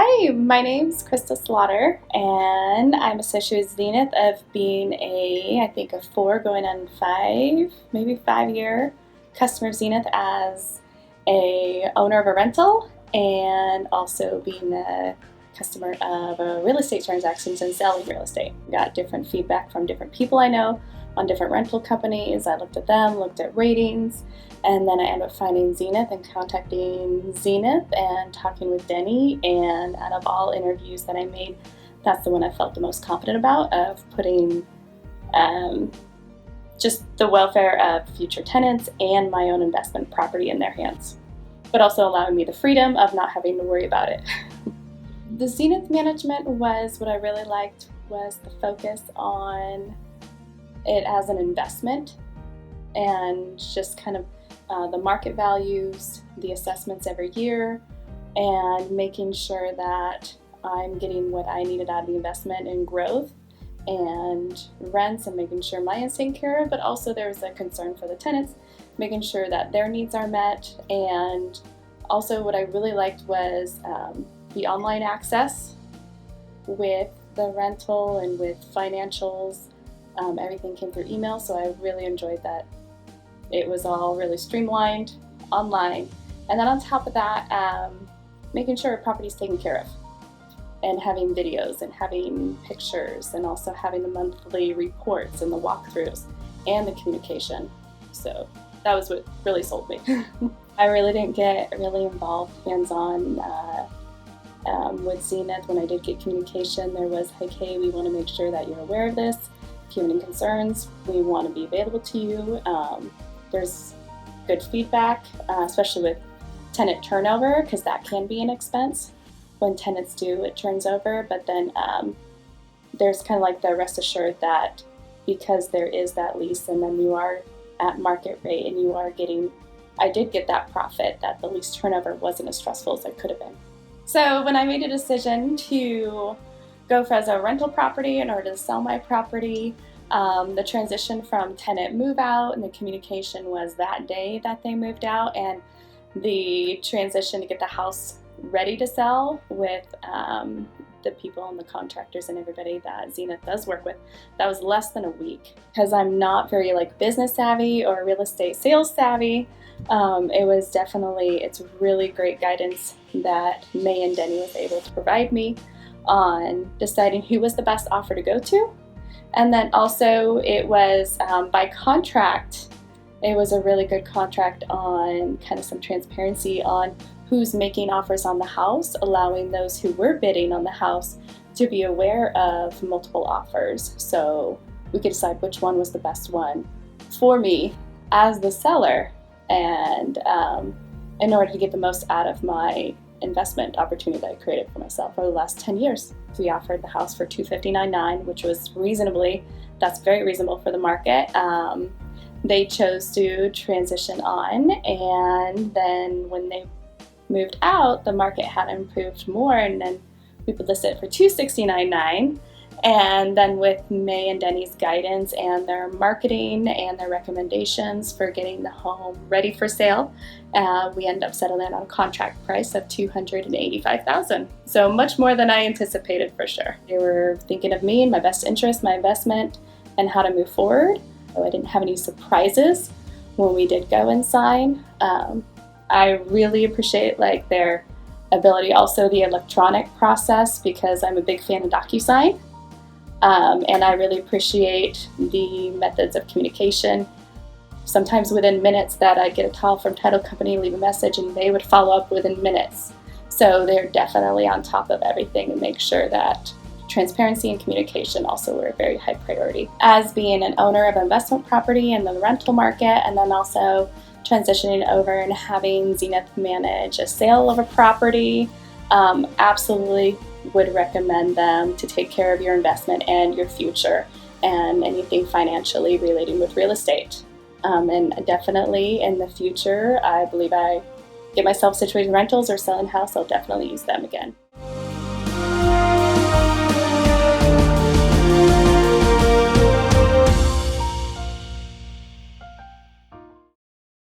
Hi, my name's Krista Slaughter, and I'm associate with Zenith of being I think a 4 going on 5, maybe 5-year customer of Zenith as a owner of a rental and also being a customer of real estate transactions and selling real estate. Got different feedback from different people I know on different rental companies. I looked at them, looked at ratings, and then I ended up finding Zenith and contacting Zenith and talking with Denny. And out of all interviews that I made, that's the one I felt the most confident about, of putting just the welfare of future tenants and my own investment property in their hands, but also allowing me the freedom of not having to worry about it. The Zenith management was what I really liked, was the focus on it as an investment and just kind of the market values, the assessments every year, and making sure that I'm getting what I needed out of the investment in growth and rents, and making sure my end's taken care of, but also there's a concern for the tenants, making sure that their needs are met. And also what I really liked was the online access with the rental and with financials. Everything came through email, so I really enjoyed that. It was all really streamlined online. And then on top of that, making sure a property's taken care of, and having videos and having pictures, and also having the monthly reports and the walkthroughs and the communication. So that was what really sold me. I really didn't get really involved hands-on with Zenith. When I did get communication, there was like, hey, we want to make sure that you're aware of this. If you have any concerns, we want to be available to you. There's good feedback, especially with tenant turnover, because that can be an expense. When tenants do, it turns over, but then there's kind of like the rest assured that because there is that lease and then you are at market rate and you are getting, I did get that profit, that the lease turnover wasn't as stressful as it could have been. So when I made a decision to go for as a rental property in order to sell my property, the transition from tenant move out and the communication was that day that they moved out, and the transition to get the house ready to sell with the people and the contractors and everybody that Zenith does work with, that was less than a week. Because I'm not very business savvy or real estate sales savvy, it was definitely, it's really great guidance that May and Denny was able to provide me on deciding who was the best offer to go to. And then also it was by contract. It was a really good contract on kind of some transparency on who's making offers on the house, allowing those who were bidding on the house to be aware of multiple offers, so we could decide which one was the best one for me as the seller, and in order to get the most out of my investment opportunity that I created for myself over the last 10 years. We offered the house for $259,900, which was that's very reasonable for the market. They chose to transition on, and then when they moved out, the market had improved more, and then we could list it for $269,900. And then with May and Denny's guidance and their marketing and their recommendations for getting the home ready for sale, we ended up settling on a contract price of $285,000. So much more than I anticipated, for sure. They were thinking of me and my best interest, my investment, and how to move forward. So I didn't have any surprises when we did go and sign. I really appreciate their ability, also the electronic process, because I'm a big fan of DocuSign. And I really appreciate the methods of communication. Sometimes within minutes that I'd get a call from title company, leave a message, and they would follow up within minutes. So they're definitely on top of everything and make sure that transparency and communication also were a very high priority. As being an owner of investment property in the rental market, and then also transitioning over and having Zenith manage a sale of a property, absolutely would recommend them to take care of your investment and your future and anything financially relating with real estate. And definitely in the future, I believe I get myself situated in rentals or selling house, I'll definitely use them again.